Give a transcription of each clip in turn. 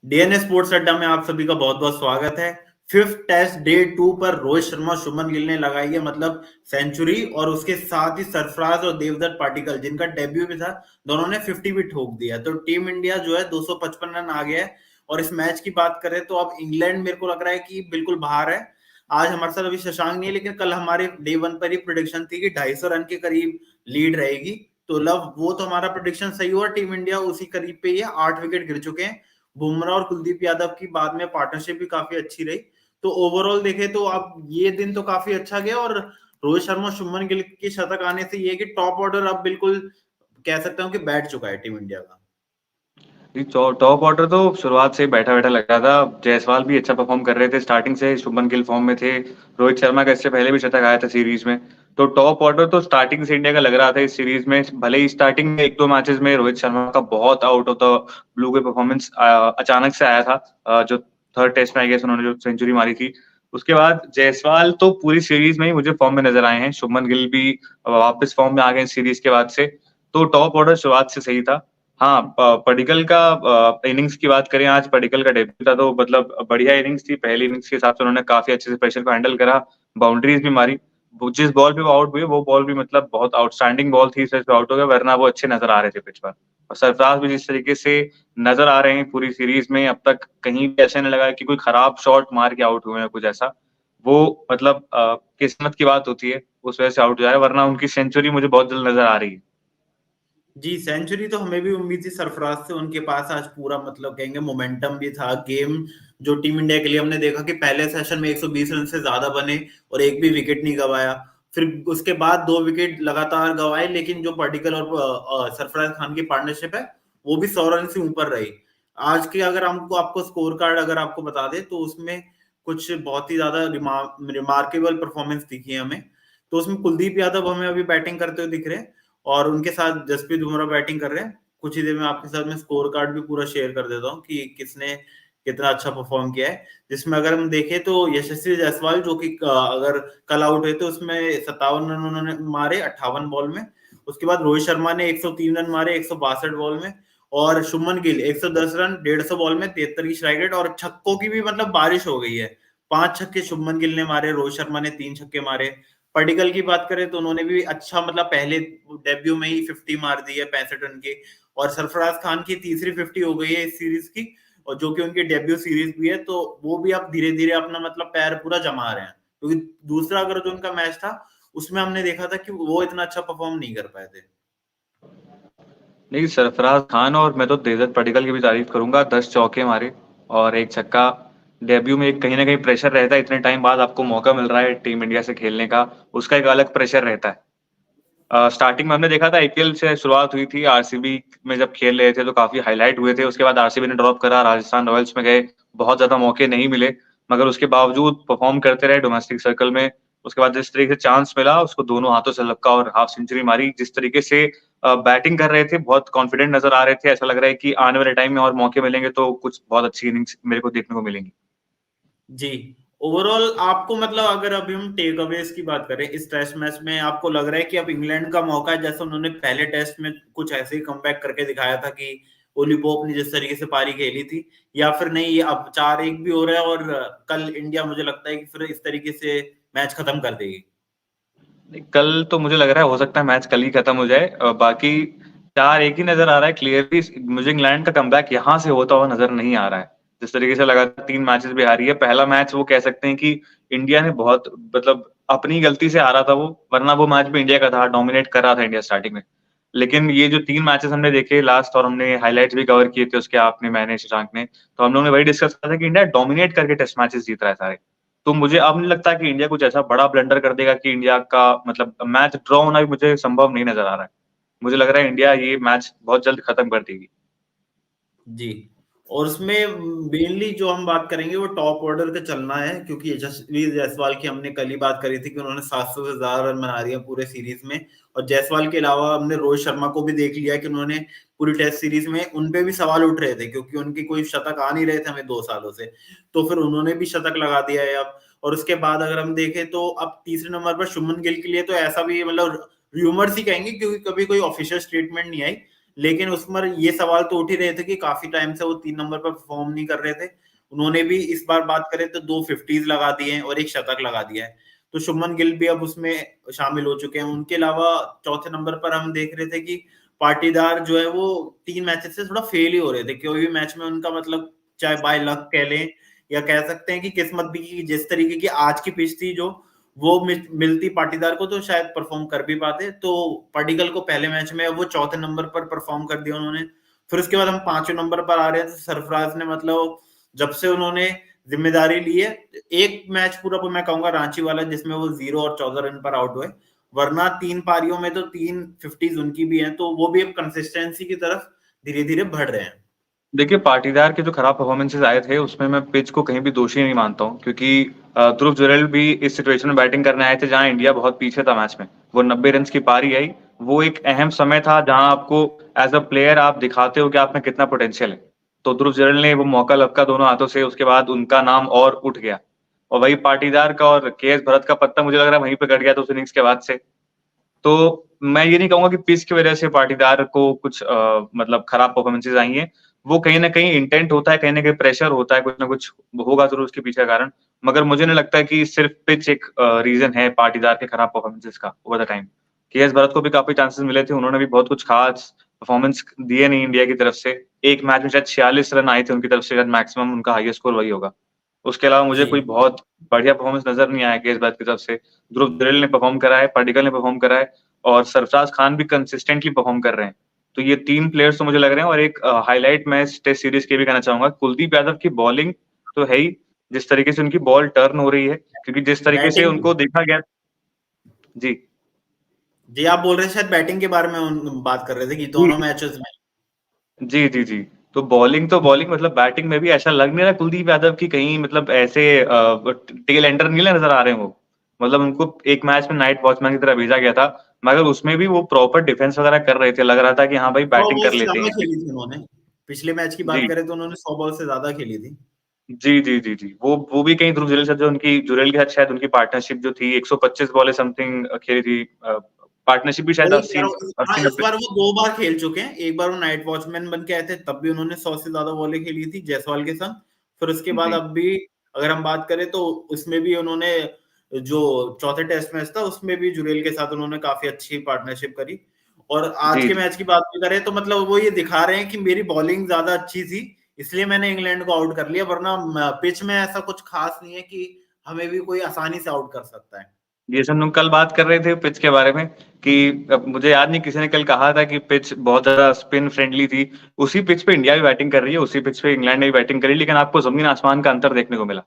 DNA sports अड्डा में आप सभी का बहुत बहुत स्वागत है। फिफ्थ टेस्ट डे 2 पर रोहित शर्मा शुभमन गिल ने लगाई है मतलब सेंचुरी, और उसके साथ ही सरफराज और देवदत्त पाटिकल जिनका डेब्यू भी था, दोनों ने 50 भी ठोक दिया। तो टीम इंडिया जो है 255 रन आ गया है। और इस मैच की बात करें तो अब इंग्लैंड मेरे को लग रहा है कि बिल्कुल बाहर है। आज हमारे साथ अभी शशांक नहीं है, लेकिन कल हमारे डे 1 पर ही प्रिडिक्शन थी कि 250 रन के करीब लीड रहेगी। तो लव वो तो हमारा प्रिडिक्शन सही हुआ, टीम इंडिया उसी करीब पे ही है। 8 विकेट गिर चुके हैं। बुमराह और कुलदीप यादव की बाद में पार्टनरशिप भी काफी अच्छी रही। तो ओवरऑल देखे तो अब ये दिन तो काफी अच्छा गया। और रोहित शर्मा शुभमन गिल के शतक आने से ये कि टॉप ऑर्डर अब बिल्कुल कह सकता हूँ कि बैठ चुका है टीम इंडिया का। टॉप ऑर्डर तो शुरुआत से ही बैठा बैठा लग रहा था। जायसवाल भी अच्छा परफॉर्म कर रहे थे, स्टार्टिंग से शुभमन गिल फॉर्म में थे। रोहित शर्मा का इससे पहले भी शतक आया था सीरीज में। तो टॉप ऑर्डर तो स्टार्टिंग से इंडिया का लग रहा था इस सीरीज में। भले ही स्टार्टिंग में एक दो मैचेस में रोहित शर्मा का बहुत आउट ऑफ द ब्लू के परफॉर्मेंस अचानक से आया था। जो थर्ड टेस्ट में आई गेस उन्होंने जो सेंचुरी मारी थी, उसके बाद जायसवाल तो पूरी सीरीज में ही मुझे फॉर्म में नजर आए हैं। शुभमन गिल भी वापस फॉर्म में आ गए सीरीज के बाद से। तो टॉप ऑर्डर शुरुआत से सही था। हाँ, पडिक्कल का इनिंग्स की बात करें, आज पडिक्कल का डेब्यू था तो मतलब बढ़िया इनिंग्स थी। पहली इनिंग्स के हिसाब से उन्होंने काफी अच्छे से प्रेशर को हैंडल करा, बाउंड्रीज भी मारी। जिस बॉल पे वो आउट हुए वो बॉल भी मतलब बहुत आउटस्टैंडिंग बॉल थी, इस वजह से आउट हो गया, वरना वो अच्छे नजर आ रहे थे पिच पर। और सरफराज भी जिस तरीके से नजर आ रहे हैं पूरी सीरीज में, अब तक कहीं भी ऐसा नहीं लगा कि कोई खराब शॉट मार के आउट हुए हैं कुछ ऐसा। वो मतलब किस्मत की बात होती है, उस वजह से आउट जाए, वरना उनकी सेंचुरी मुझे बहुत जल्द नजर आ रही है। जी, सेंचुरी तो हमें भी उम्मीद थी सरफराज से। उनके पास आज पूरा मतलब कहेंगे मोमेंटम भी था। गेम जो टीम इंडिया के लिए हमने देखा कि पहले सेशन में 120 रन से ज्यादा बने और एक भी विकेट नहीं गवाया। फिर उसके बाद 2 विकेट लगातार गवाए, लेकिन जो पर्टिकल और सरफराज खान की पार्टनरशिप है वो भी 100 रन से ऊपर रही। आज के अगर हमको आपको स्कोर कार्ड अगर आपको बता दे तो उसमें कुछ बहुत ही ज्यादा रिमार्केबल परफॉर्मेंस दिखी है हमें। तो उसमें कुलदीप यादव हमें अभी बैटिंग करते हुए दिख रहे हैं, और उनके साथ जसप्रीत बुमराह बैटिंग कर रहे हैं। कुछ ही देर में आपके साथ मैं स्कोर कार्ड भी पूरा शेयर कर देता हूँ कि किसने कितना अच्छा परफॉर्म किया है। जिसमें अगर हम देखें तो यशस्वी जायसवाल जो कि अगर कल आउट हुए थे उसमें 57 रन उन्होंने मारे 58 बॉल में। उसके बाद रोहित शर्मा ने 103 रन मारे 162 बॉल में। और शुभमन गिल 110 रन 150 बॉल में 73 की स्ट्राइक रेट, और छक्कों की भी मतलब बारिश हो गई है। 5 छक्के शुभमन गिल ने मारे, रोहित शर्मा ने 3 छक्के मारे। पर्टिकल की बात करें तो उन्होंने भी अच्छा मतलब पहले डेब्यू में ही 50 मार दी है 65 रन की। और सरफराज खान की तीसरी 50 हो गई है इस सीरीज की, और जो कि उनकी डेब्यू सीरीज भी है। तो वो भी अब धीरे धीरे अपना मतलब पैर पूरा जमा रहे हैं, क्योंकि दूसरा अगर जो उनका मैच था उसमें हमने देखा था कि वो इतना अच्छा परफॉर्म नहीं कर पाए थे। नहीं, सरफराज खान और मैं तो देवदत्त पडिक्कल की भी तारीफ करूंगा। 10 चौके मारे और एक छक्का। डेब्यू में एक कहीं ना कहीं प्रेशर रहता है, इतने टाइम बाद आपको मौका मिल रहा है टीम इंडिया से खेलने का, उसका एक अलग प्रेशर रहता है। स्टार्टिंग में हमने देखा था, आईपीएल से शुरुआत हुई थी, आरसीबी में जब खेल रहे थे तो काफी हाईलाइट हुए थे। उसके बाद आरसीबी ने ड्रॉप करा, राजस्थान रॉयल्स में गए, बहुत ज्यादा मौके नहीं मिले, मगर उसके बावजूद परफॉर्म करते रहे डोमेस्टिक सर्कल में। उसके बाद जिस तरीके से चांस मिला उसको दोनों हाथों से लपका और हाफ सेंचुरी मारी। जिस तरीके से बैटिंग कर रहे थे, बहुत कॉन्फिडेंट नजर आ रहे थे। ऐसा लग रहा है कि आने वाले टाइम में और मौके मिलेंगे तो कुछ बहुत अच्छी इनिंग्स मेरे को देखने को मिलेंगी। जी, ओवरऑल आपको मतलब अगर अभी हम टेक अवेज की बात करें इस टेस्ट मैच में, आपको लग रहा है कि अब इंग्लैंड का मौका है, जैसे उन्होंने पहले टेस्ट में कुछ ऐसे ही कमबैक करके दिखाया था कि ओली पोप ने जिस तरीके से पारी खेली थी, या फिर नहीं ये अब 4-1 भी हो रहा है और कल इंडिया मुझे लगता है कि फिर इस तरीके से मैच खत्म कर देगी? कल तो मुझे लग रहा है हो सकता है मैच कल ही खत्म हो जाए। बाकी 4-1 ही नजर आ रहा है क्लियरली। मुझे इंग्लैंड का कमबैक यहाँ से होता हुआ नजर नहीं आ रहा है। जिस तरीके से लगातार 3 मैचेस भी हारी है, पहला मैच वो कह सकते हैं कि इंडिया ने बहुत मतलब अपनी गलती से हारा था वो, वरना वो मैच भी इंडिया का था, डोमिनेट कर रहा था इंडिया स्टार्टिंग में। लेकिन ये जो 3 मैचेस हमने देखे लास्ट, और हमने हाईलाइट्स भी कवर किए थे उसके, आपने, मैंने, शशांक ने, तो हम लोगों ने वही डिस्कस किया था कि इंडिया डोमिनेट करके टेस्ट मैचेस जीत रहा है सारे। तो मुझे अब नहीं लगता कि इंडिया कुछ ऐसा बड़ा ब्लंडर कर देगा कि इंडिया का मतलब मैच ड्रॉ होना भी मुझे संभव नहीं नजर आ रहा है। मुझे लग रहा है इंडिया ये मैच बहुत जल्द खत्म कर देगी। जी, और उसमें मेनली जो हम बात करेंगे वो टॉप ऑर्डर का चलना है, क्योंकि यशस्वी जायसवाल की हमने कल ही बात करी थी कि उन्होंने 700 से ज्यादा रन बना दिए पूरे सीरीज में। और जायसवाल के अलावा हमने रोहित शर्मा को भी देख लिया कि उन्होंने पूरी टेस्ट सीरीज में उनपे भी सवाल उठ रहे थे, क्योंकि उनके कोई शतक आ नहीं रहे थे हमें 2 सालों से। तो फिर उन्होंने भी शतक लगा दिया है अब। और उसके बाद अगर हम देखें तो अब तीसरे नंबर पर शुभमन गिल के लिए तो ऐसा भी मतलब र्यूमर्स ही कहेंगे, क्योंकि कभी कोई ऑफिशियल स्टेटमेंट नहीं आई, लेकिन उसमें ये सवाल तो उठ ही रहे थे कि काफी टाइम से वो 3 नंबर पर परफॉर्म नहीं कर रहे थे। उन्होंने भी इस बार बात करें तो 2 50s लगा दिए हैं और एक शतक लगा दिया है। तो शुभमन गिल भी अब उसमें शामिल हो चुके हैं। उनके अलावा चौथे नंबर पर हम देख रहे थे कि पाटीदार जो है वो 3 मैचेस से थोड़ा फेल ही हो रहे थे। कोई भी मैच में उनका मतलब चाहे बाय लक कह लें या कह सकते हैं कि किस्मत भी की, जिस तरीके की आज की पिच थी जो वो मिलती पाटीदार को तो शायद परफॉर्म कर भी पाते। तो पाटीगल को पहले मैच में वो चौथे नंबर पर परफॉर्म कर दिया उन्होंने। फिर उसके बाद हम 5वें नंबर पर आ रहे हैं तो सरफराज ने मतलब जब से उन्होंने जिम्मेदारी ली है, एक मैच पूरा मैं कहूंगा रांची वाला जिसमें वो 0 और 14 रन पर आउट हुए, वरना 3 पारियों में तो 3 50s उनकी भी हैं। तो वो भी अब कंसिस्टेंसी की तरफ धीरे धीरे बढ़ रहे हैं। देखिए पाटीदार के जो खराब परफॉर्मेंसेस आए थे उसमें मैं पिच को कहीं भी दोषी नहीं मानता हूँ, क्योंकि ध्रुव जुरैल भी इस सिचुएशन में बैटिंग करने आए थे जहां इंडिया बहुत पीछे था मैच में। वो 90 रन की पारी आई, वो एक अहम समय था जहां आपको एज अ प्लेयर आप दिखाते हो कि आप में कितना पोटेंशियल है। तो ध्रुव जुरैल ने वो मौका लपका दोनों हाथों से, उसके बाद उनका नाम और उठ गया। और वही पाटीदार का और के.एस. भरत का पत्ता मुझे लग रहा है वहीं पे कट गया था उस इनिंग्स के बाद से। तो मैं ये नहीं कहूंगा कि पिच की वजह से पाटीदार को कुछ मतलब खराब परफॉर्मेंसेज आई हैं। वो कहीं ना कहीं इंटेंट होता है, कहीं ना कहीं प्रेशर होता है, कुछ ना कुछ होगा जरूर उसके पीछे कारण। मगर मुझे नहीं लगता कि सिर्फ पिच एक रीजन है पाटीदार के खराब परफॉर्मेंसेज का over the time. KS. Bharat को भी काफी चांसेस मिले थे, उन्होंने भी बहुत कुछ खास परफॉर्मेंस दिए नहीं इंडिया की तरफ से। एक मैच में शायद 46 रन आए थे उनकी तरफ से, शायद मैक्सिमम उनका हाईएस्ट स्कोर वही होगा। उसके अलावा मुझे जी कोई बहुत बढ़िया परफॉर्मेंस नजर नहीं आया के.एस. भरत की तरफ से। ध्रुव जुरैल ने परफॉर्म करा है, पाटीगल ने परफॉर्म करा है, और सरफराज खान भी कंसिस्टेंटली परफॉर्म कर रहे हैं। तो ये 3 प्लेयर्स तो मुझे लग रहे हैं। और एक हाईलाइट मैं टेस्ट सीरीज के भी कहना चाहूंगा, कुलदीप यादव की बॉलिंग तो है ही, जिस तरीके से उनकी बॉल टर्न हो रही है, क्योंकि जिस तरीके से बैटिंग। उनको देखा गया। जी जी आप बोल रहे हैं शायद बैटिंग के बारे में बात कर रहे थे कि जी दोनों मैचेस में। जी जी जी। तो बॉलिंग मतलब बैटिंग में भी ऐसा लग नहीं रहा कुलदीप यादव की कहीं मतलब ऐसे टेल एंडर नहीं नजर आ रहे हैं वो। मतलब उनको एक मैच में नाइट वॉचमैन की तरह भेजा गया था, मगर उसमें भी वो प्रॉपर डिफेंस वगैरह कर रहे थे, लग रहा था कि हाँ भाई 100 बैटिंग बॉल कर से लेते ज्यादा हैं। खेली थी उन्होंने। पिछले मैच की बात जी करें तो उन्होंने 100 बॉल से ज्यादा खेली थी। जी जी जी जी। वो भी कहीं ध्रुव जुरैल से जो उनकी जुरैल के साथ शायद उनकी पार्टनरशिप जो थी 125 बॉलें समथिंग खेली थी। पार्टनरशिप भी वो शायद एक बार, 80 हाँ 80 इस 90। बार वो 2 बार खेल चुके हैं। एक बार वो नाइट वॉचमैन बन के आए थे तब भी उन्होंने 100 से ज्यादा बॉलें खेली थी जायसवाल के संग। फिर उसके बाद जी अब भी अगर हम बात करें तो उसमें भी उन्होंने जो चौथे टेस्ट मैच था उसमें भी जुरेल के साथ उन्होंने काफी अच्छी पार्टनरशिप करी। और आज जी के जी। मैच की बात भी करें तो मतलब वो ये दिखा रहे हैं कि मेरी बॉलिंग ज्यादा अच्छी थी इसलिए मैंने इंग्लैंड को आउट कर लिया, वरना पिच में ऐसा कुछ खास नहीं है कि हमें भी कोई आसानी से आउट कर सकता है। जैसे हम लोग कल बात कर रहे थे पिच के बारे में कि अब मुझे याद नहीं किसी ने कल कहा था कि पिच बहुत ज्यादा स्पिन फ्रेंडली थी। उसी पिच पे इंडिया भी बैटिंग कर रही है, उसी पिच पे इंग्लैंड ने भी बैटिंग करी, लेकिन आपको जमीन आसमान का अंतर देखने को मिला।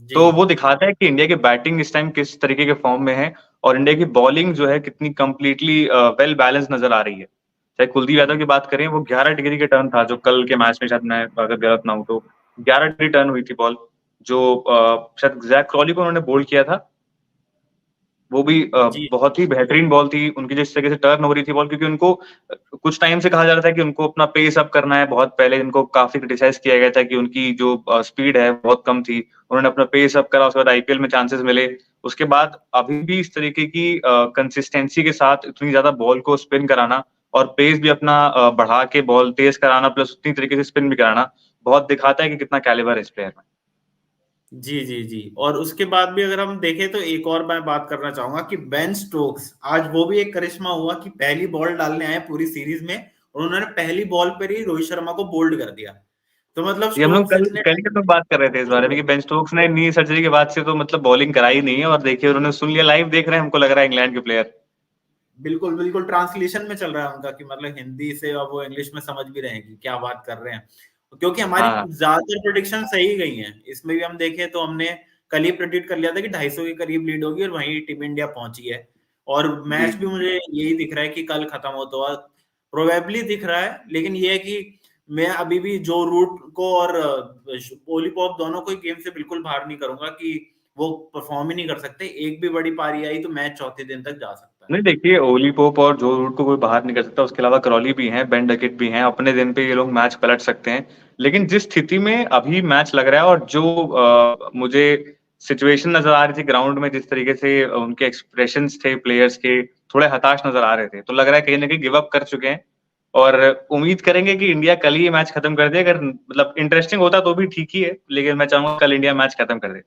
जी तो वो दिखाता है कि इंडिया की बैटिंग इस टाइम किस तरीके के फॉर्म में है, और इंडिया की बॉलिंग जो है कितनी कंप्लीटली वेल बैलेंस नजर आ रही है। चाहे कुलदीप यादव की बात करें, वो 11 डिग्री के टर्न था जो कल के मैच में, शायद मैं अगर गलत ना हूं तो 11 डिग्री टर्न हुई थी बॉल, जो शायद जैक क्रॉली को उन्होंने बोल्ड किया था। वो भी जी बहुत ही बेहतरीन बॉल थी उनकी, जिस तरीके से टर्न हो रही थी बॉल, क्योंकि उनको कुछ टाइम से कहा जा रहा था कि उनको अपना पेस अप करना है। बहुत पहले इनको काफी क्रिटिसाइज किया गया था कि उनकी जो स्पीड है बहुत कम थी। उन्होंने अपना पेस अप करा, उसके बाद आईपीएल में चांसेस मिले। उसके बाद अभी भी इस तरीके की कंसिस्टेंसी के साथ इतनी ज्यादा बॉल को स्पिन कराना, और पेस भी अपना बढ़ा के बॉल तेज कराना, प्लस उतनी तरीके से स्पिन भी कराना, बहुत दिखाता है कि कितना कैलिबर है इस प्लेयर में। जी जी जी। और उसके बाद भी अगर हम देखें तो एक और मैं बात करना चाहूंगा कि बेन स्टोक्स आज वो भी एक करिश्मा हुआ कि पहली बॉल डालने आए पूरी सीरीज में और उन्होंने पहली बॉल पर ही रोहित शर्मा को बोल्ड कर दिया। तो मतलब ये हम लोग स्टोक्स कल इतने कल ही हम लोग बात कर रहे थे इस बारे में कि बेन स्टोक्स ने नी सर्जरी के बाद से तो मतलब बॉलिंग कराई नहीं है, और देखिए उन्होंने सुन लिया, लाइव देख रहे हैं, हमको लग रहा है इंग्लैंड के प्लेयर। बिल्कुल बिल्कुल ट्रांसलेशन में चल रहा है उनका कि मतलब हिंदी से अब वो इंग्लिश में समझ भी रहे हैं कि क्या बात कर रहे हैं। क्योंकि हमारी हाँ ज्यादातर प्रोडिक्शन सही गई हैं। इसमें भी हम देखें तो हमने कल ही प्रेडिक्ट कर लिया था कि 250 के करीब लीड होगी और वहीं टीम इंडिया पहुंची है। और मैच जी भी मुझे यही दिख रहा है कि कल खत्म हो तो प्रोबेबली दिख रहा है। लेकिन ये है कि मैं अभी भी जो रूट को और कोहली पॉप दोनों को गेम से बिल्कुल बाहर नहीं करूंगा कि वो परफॉर्म ही नहीं कर सकते। एक भी बड़ी पारी आई तो मैच चौथे दिन तक जा सकता है। नहीं, देखिए ओली पोप और जो रूट को कोई बाहर नहीं कर सकता, उसके अलावा क्रॉली भी हैं, बेन डकेट भी हैं, अपने दिन पे ये लोग मैच पलट सकते हैं। लेकिन जिस स्थिति में अभी मैच लग रहा है, और जो मुझे सिचुएशन नजर आ रही थी ग्राउंड में, जिस तरीके से उनके एक्सप्रेशंस थे प्लेयर्स के, थोड़े हताश नजर आ रहे थे, तो लग रहा है कहीं ना कहीं गिव अप कर चुके हैं। और उम्मीद करेंगे कि इंडिया कल ही ये मैच खत्म कर दे। अगर मतलब इंटरेस्टिंग होता तो भी ठीक ही है, लेकिन मैं चाहूंगा कल इंडिया मैच खत्म कर दे।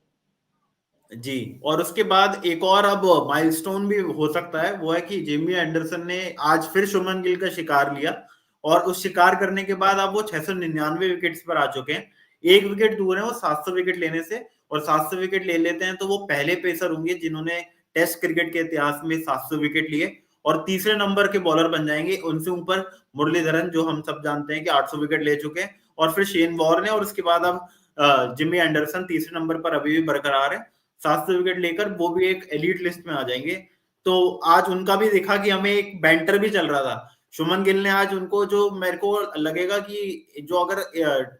जी। और उसके बाद एक और अब माइलस्टोन भी हो सकता है, वो है कि जिमी एंडरसन ने आज फिर शुभमन गिल का शिकार लिया, और उस शिकार करने के बाद अब वो 699 विकेट्स पर आ चुके हैं। एक विकेट दूर है वो 700 विकेट लेने से, और 700 विकेट ले लेते हैं तो वो पहले पेसर होंगे जिन्होंने टेस्ट क्रिकेट के इतिहास में 700 विकेट लिए, और तीसरे नंबर के बॉलर बन जाएंगे। उनसे ऊपर मुरलीधरन, जो हम सब जानते हैं कि 800 विकेट ले चुके हैं, और फिर शेन वॉर्न है, और उसके बाद अब जिमी एंडरसन तीसरे नंबर पर अभी भी बरकरार है 700 विकेट लेकर, वो भी एक एलीट लिस्ट में आ जाएंगे। तो आज उनका भी देखा कि हमें एक बैंटर भी चल रहा था। शुभमन गिल ने आज उनको, जो मेरे को लगेगा कि जो अगर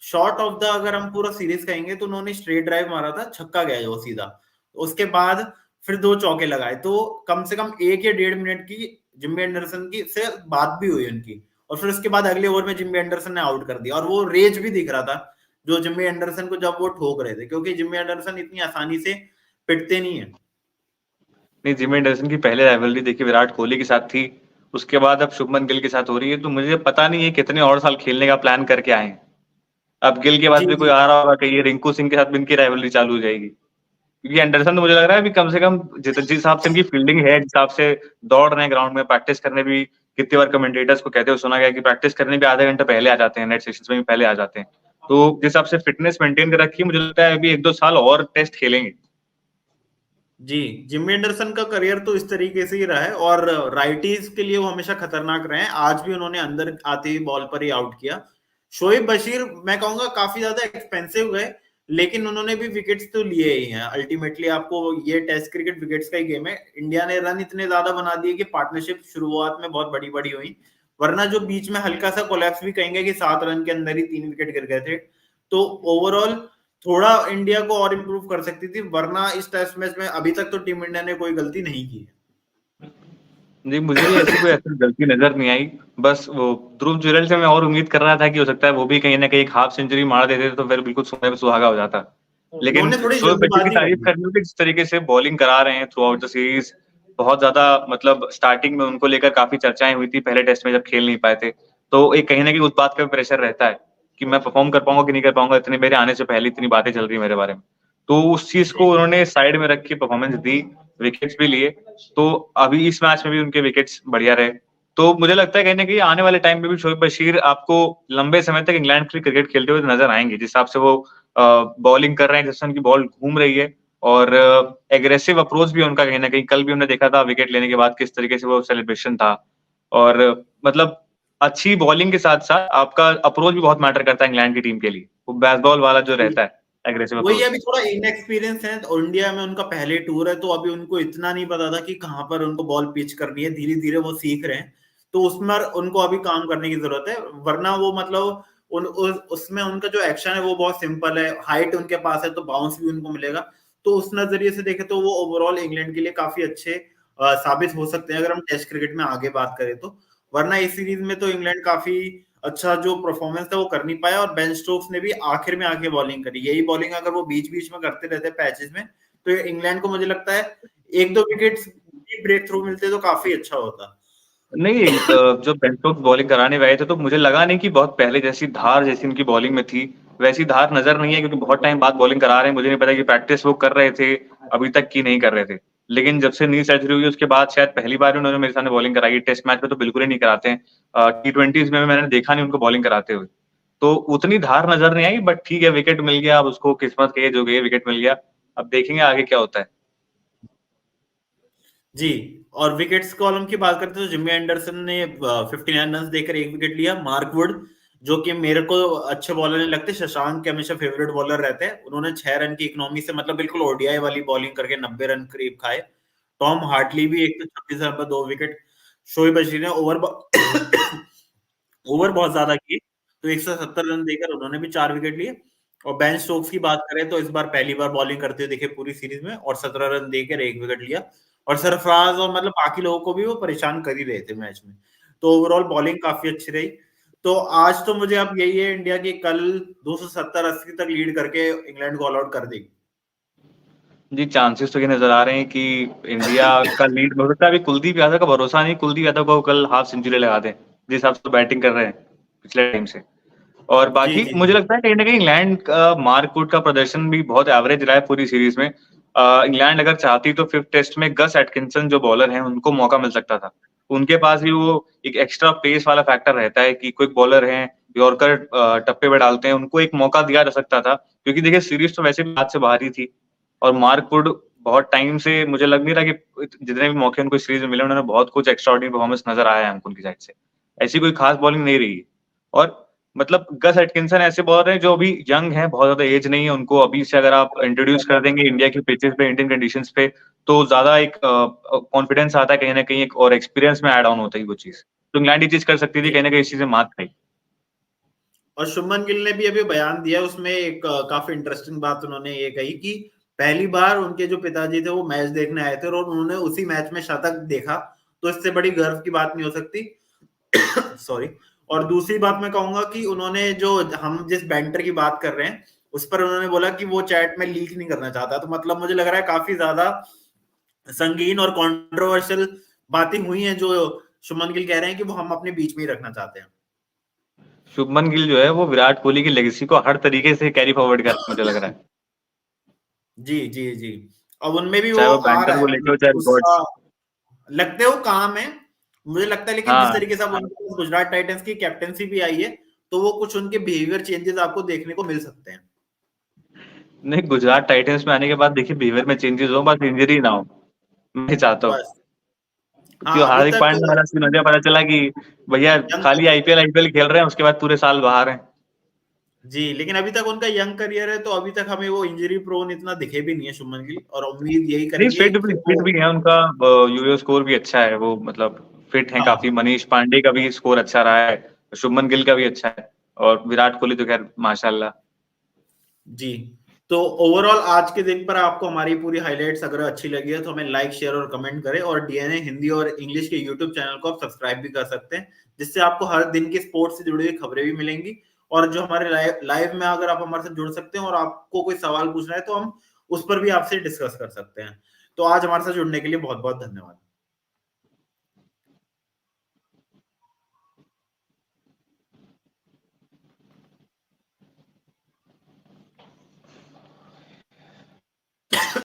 शॉर्ट ऑफ द अगर हम पूरा सीरीज कहेंगे तो उन्होंने स्ट्रेट ड्राइव मारा था, छक्का गया वो सीधा। उसके बाद फिर 2 चौके लगाए, तो कम से कम 1 या 1.5 मिनट की जिम्मी एंडरसन की से बात भी हुई उनकी, और फिर उसके बाद अगले ओवर में जिम्मी एंडरसन ने आउट कर दिया, और वो रेज भी दिख रहा था जो जिम्मी एंडरसन को जब वो ठोक रहे थे, क्योंकि जिम्मी एंडरसन इतनी आसानी से पिटते नहीं है। नहीं, जिमी एंडरसन की पहले राइवलरी देखिए विराट कोहली के साथ थी, उसके बाद अब शुभमन गिल के साथ हो रही है, तो मुझे पता नहीं है कितने और साल खेलने का प्लान करके आए हैं। अब गिल के बाद जी भी कोई जी। आ रहा होगा कहीं रिंकू सिंह के साथ भी इनकी राइवलरी चालू हो जाएगी। क्योंकि एंडरसन तो मुझे लग रहा है अभी कम से कम जिस हिसाब से इनकी फील्डिंग है, जिस हिसाब से दौड़ रहे हैं ग्राउंड में, प्रैक्टिस करने भी कितनी बार कमेंटेटर्स को कहते हुए सुना गया कि प्रैक्टिस करने भी आधा घंटा पहले आ जाते हैं, नेट सेशंस में भी पहले आ जाते हैं। तो जिस हिसाब से फिटनेस मेंटेन कर रखी है, मुझे लगता है अभी 1-2 साल और टेस्ट खेलेंगे। जी, जिम्मी एंडरसन का करियर तो इस तरीके से ही रहा है, और राइटीज के लिए वो हमेशा खतरनाक रहे हैं। आज भी उन्होंने अंदर आती हुई बॉल पर ही आउट किया। शोएब बशीर मैं कहूंगा काफी ज्यादा एक्सपेंसिव गए, लेकिन उन्होंने भी विकेट्स तो लिए ही हैं। अल्टीमेटली आपको ये टेस्ट क्रिकेट विकेट्स का ही गेम है। इंडिया ने रन इतने ज्यादा बना दिए कि पार्टनरशिप शुरुआत में बहुत बड़ी बड़ी हुई, वरना जो बीच में हल्का सा कोलैप्स भी कहेंगे कि 7 रन के अंदर ही 3 विकेट गिर गए थे। तो ओवरऑल थोड़ा इंडिया को और इम्प्रूव कर सकती थी, वरना इस टेस्ट मैच में अभी तक तो टीम इंडिया ने कोई गलती नहीं की जी, मुझे भी ऐसी गलती नजर नहीं आई। बस वो ध्रुव जुरैल से मैं और उम्मीद कर रहा था कि हो सकता है वो भी कहीं ना कहीं एक हाफ सेंचुरी मार देते तो फिर बिल्कुल सोने पे सुहागा हो जाता। है। लेकिन उन्होंने थोड़ी शोएब बशीर की जल्दबाजी कर तारीफ दी। करनी होगी, जिस तरीके से बॉलिंग करा रहे हैं थ्रू आउट द सीरीज। बहुत ज्यादा मतलब स्टार्टिंग में उनको लेकर काफी चर्चाएं हुई थी पहले टेस्ट में जब खेल नहीं पाए थे। तो एक कहीं ना कहीं उस बात का भी प्रेशर रहता है कि मैं परफॉर्म कर पाऊंगा कि नहीं कर पाऊंगा, इतने मेरे आने से पहले इतनी बातें चल रही है मेरे बारे में। तो उस चीज को उन्होंने साइड में रख के परफॉर्मेंस दी, विकेट्स भी लिए। तो अभी इस मैच में भी उनके विकेट्स बढ़िया रहे। तो मुझे लगता है कहीं ना कहीं आने वाले टाइम में भी शोएब बशीर आपको लंबे समय तक इंग्लैंड के लिए क्रिकेट खेलते हुए नजर आएंगे, जिस हिसाब से वो बॉलिंग कर रहे हैं, जिससे उनकी बॉल घूम रही है। और एग्रेसिव अप्रोच भी उनका कहीं ना कहीं, कल भी हमने देखा था विकेट लेने के बाद किस तरीके से वो सेलिब्रेशन था। और मतलब अच्छी बॉलिंग के साथ साथ आपका अप्रोच भी बहुत मैटर करता है इंग्लैंड की टीम के लिए, वो बेसबॉल वाला जो रहता है एग्रेसिव वही अप्रोच। अभी थोड़ा इनएक्सपीरियंस है, और इंडिया में उनका पहले टूर है, तो अभी उनको इतना नहीं पता था कि कहाँ पर उनको बॉल पिच करनी है। धीरे धीरे वो सीख रहे हैं, तो उसमें उनको अभी काम करने की जरूरत है। वरना वो मतलब उसमें उनका जो एक्शन है वो बहुत सिंपल है, हाइट उनके पास है तो बाउंस भी उनको मिलेगा। तो उस नजरिए से देखे तो वो ओवरऑल इंग्लैंड के लिए काफी अच्छे साबित हो सकते हैं, अगर हम टेस्ट क्रिकेट में आगे बात करें तो। वरना इस सीरीज में तो इंग्लैंड काफी अच्छा जो परफॉर्मेंस था वो कर नहीं पाया, और बेन स्टोक्स ने भी आखिर में आके बॉलिंग करी। यही बॉलिंग अगर वो बीच बीच में करते रहते पैचेस में, तो इंग्लैंड को मुझे लगता है 1-2 विकेट्स भी ब्रेक थ्रू मिलते तो काफी अच्छा होता। नहीं, जब बेन स्टोक्स बॉलिंग कराने गए थे तो मुझे लगा नहीं कि बहुत पहले जैसी धार जैसी उनकी बॉलिंग में थी वैसी धार नजर नहीं है, क्योंकि बहुत टाइम बाद बॉलिंग करा रहे हैं। मुझे नहीं पता कि प्रैक्टिस वो कर रहे थे अभी तक की नहीं कर रहे थे। लेकिन जब से नी सर्जरी हुई उसके बाद शायद पहली बार उन्होंने मेरे सामने बॉलिंग कराई है। टेस्ट मैच में तो बिल्कुल ही नहीं कराते हैं, T20s में मैंने देखा नहीं उनको बॉलिंग कराते हुए। तो उतनी धार नजर नहीं आई, बट ठीक है, विकेट मिल गया। अब उसको किस्मत कहिए जो गई, विकेट मिल गया। अब देखेंगे आगे क्या होता है। जी। और विकेट्स कॉलम की बात करते हैं तो जिम्मी एंडरसन ने 59 रन देकर 1 विकेट लिया। मार्क वुड, जो कि मेरे को अच्छे बॉलर नहीं लगते, शशांक के हमेशा फेवरेट बॉलर रहते हैं, उन्होंने 6 रन की इकोनॉमी से मतलब बिल्कुल ओडीआई वाली बॉलिंग करके 90 रन करीब खाए। टॉम हार्टली भी 126 रन पर 2 विकेट। शोएब बशीर ने ओवर बहुत ज्यादा किए, तो 170 रन देकर उन्होंने भी 4 विकेट लिए। और बेन स्टोक्स की बात करें तो इस बार पहली बार बॉलिंग करते हुए देखे पूरी सीरीज में, और 17 रन देकर 1 विकेट लिया। और सरफराज और मतलब बाकी लोगों को भी वो परेशान कर ही रहे थे मैच में। तो ओवरऑल बॉलिंग काफी अच्छी रही। तो आज तो मुझे अब यही है इंडिया की कल 270-80 तक लीड करके इंग्लैंड को ऑल आउट कर देगी। जी, चांसेस तो ये नजर आ रहे हैं कि इंडिया का लीड हो सकता है। अभी कुलदीप यादव का भरोसा नहीं, कुलदीप यादव को कल हाफ सेंचुरी लगा दें। जिस हिसाब से बैटिंग कर रहे हैं पिछले टाइम से। और जी बाकी जी मुझे लगता है कहीं ना कहीं इंग्लैंड का मार्क वुड का प्रदर्शन भी बहुत एवरेज रहा है पूरी सीरीज में। इंग्लैंड अगर चाहती तो 5th टेस्ट में गस एटकिंसन जो बॉलर हैं उनको मौका मिल सकता था। उनके पास भी वो एक एक्स्ट्रा पेस वाला फैक्टर रहता है कि क्विक बॉलर हैं, यॉर्कर टप्पे पे डालते हैं, उनको एक मौका दिया जा सकता था, क्योंकि देखिए सीरीज तो वैसे भी हाथ से बाहर ही थी। और मार्क वुड बहुत टाइम से मुझे लग नहीं रहा कि जितने भी मौके उनको सीरीज में मिले उन्होंने बहुत कुछ एक्स्ट्राऑर्डिनरी परफॉर्मेंस नजर आया है हमको उनकी साइड से। ऐसी कोई खास बॉलिंग नहीं रही। और मतलब गस एटकिंसन ऐसे बॉलर हैं जो अभी यंग हैं, बहुत ज्यादा एज नहीं है उनको, अभी से अगर आप इंट्रोड्यूस कर देंगे इंडिया की पिचेस पे, इंडियन कंडीशंस पे, तो ज्यादा एक कॉन्फिडेंस आता है कहीं ना कहीं, एक और एक्सपीरियंस में ऐड ऑन होता है वो चीज। तो इंग्लैंड ये चीज कर सकती थी, जी। कहीं ना कहीं इस चीज में मात खाई। और शुभमन गिल ने भी अभी बयान दिया, उसमें एक काफी इंटरेस्टिंग बात उन्होंने ये कही कि पहली बार उनके जो पिताजी थे वो मैच देखने आए थे और उन्होंने उसी मैच में शतक देखा, तो इससे बड़ी गर्व की बात नहीं हो सकती। सॉरी। और दूसरी बात मैं कहूंगा कि उन्होंने जो हम जिस बैंटर की बात कर रहे हैं उस पर उन्होंने बोला कि वो चैट में लीक नहीं करना चाहता, तो मतलब मुझे लग रहा है काफी ज्यादा संगीन और कंट्रोवर्शियल बातें हुई हैं जो शुभमन गिल कह रहे हैं कि वो हम अपने बीच में ही रखना चाहते हैं। शुभमन गिल जो है वो विराट कोहली की लेगेसी को हर तरीके से कैरी फॉरवर्ड कर रहा है मुझे लग रहा है। जी जी जी। अब उनमें भी वो चाहे वो आ बैंटर रहा को है, लेके हो मतलब चाहे गुस्सा, रिकॉर्ड्स। लगते हो काम है मुझे लगता है, लेकिन जिस हाँ। तरीके से अब उनके पास गुजरात टाइटंस की कैप्टनसी भी आई है, तो वो कुछ उनके बिहेवियर चेंजेस आपको देखने को मिल सकते हैं। नहीं, गुजरात टाइटंस में आने के बाद देखिए बिहेवियर में चेंजेस हो, बस इंजरी ना हो, मैं चाहता हूँ। बस। क्योंकि हाँ, अभी हार्दिक तक पांड्या वाला सीन हो गया, पता चला कि भैया यंग खाली करियर आईपीएल आईपीएल खेल रहे हैं, उसके बाद पूरे साल बाहर हैं। जी, लेकिन अभी तक उनका यंग करियर है, तो अभी तक हमें वो इंजरी प्रोन इतना दिखे भी नहीं है शुभमन गिल, और उम्मीद यही नहीं, करेंगे कि फिट वो भी है उनका। यूयो स्कोर भी अच्छा है, वो मतलब फिट है काफी। हाँ मनीष पांडे का भी स्कोर अच्छा रहा है, शुभमन गिल का भी अच्छा है, और विराट कोहली तो खैर माशाल्लाह। जी। तो ओवरऑल आज के दिन पर आपको हमारी पूरी हाइलाइट्स अगर अच्छी लगी है तो हमें लाइक शेयर और कमेंट करें, और डीएनए हिंदी और इंग्लिश के यूट्यूब चैनल को आप सब्सक्राइब भी कर सकते हैं, जिससे आपको हर दिन की स्पोर्ट्स से जुड़ी हुई खबरें भी मिलेंगी। और जो हमारे लाइव में अगर आप हमारे साथ जुड़ सकते हैं और आपको कोई सवाल पूछना है तो हम उस पर भी आपसे डिस्कस कर सकते हैं। तो आज हमारे साथ जुड़ने के लिए बहुत बहुत धन्यवाद।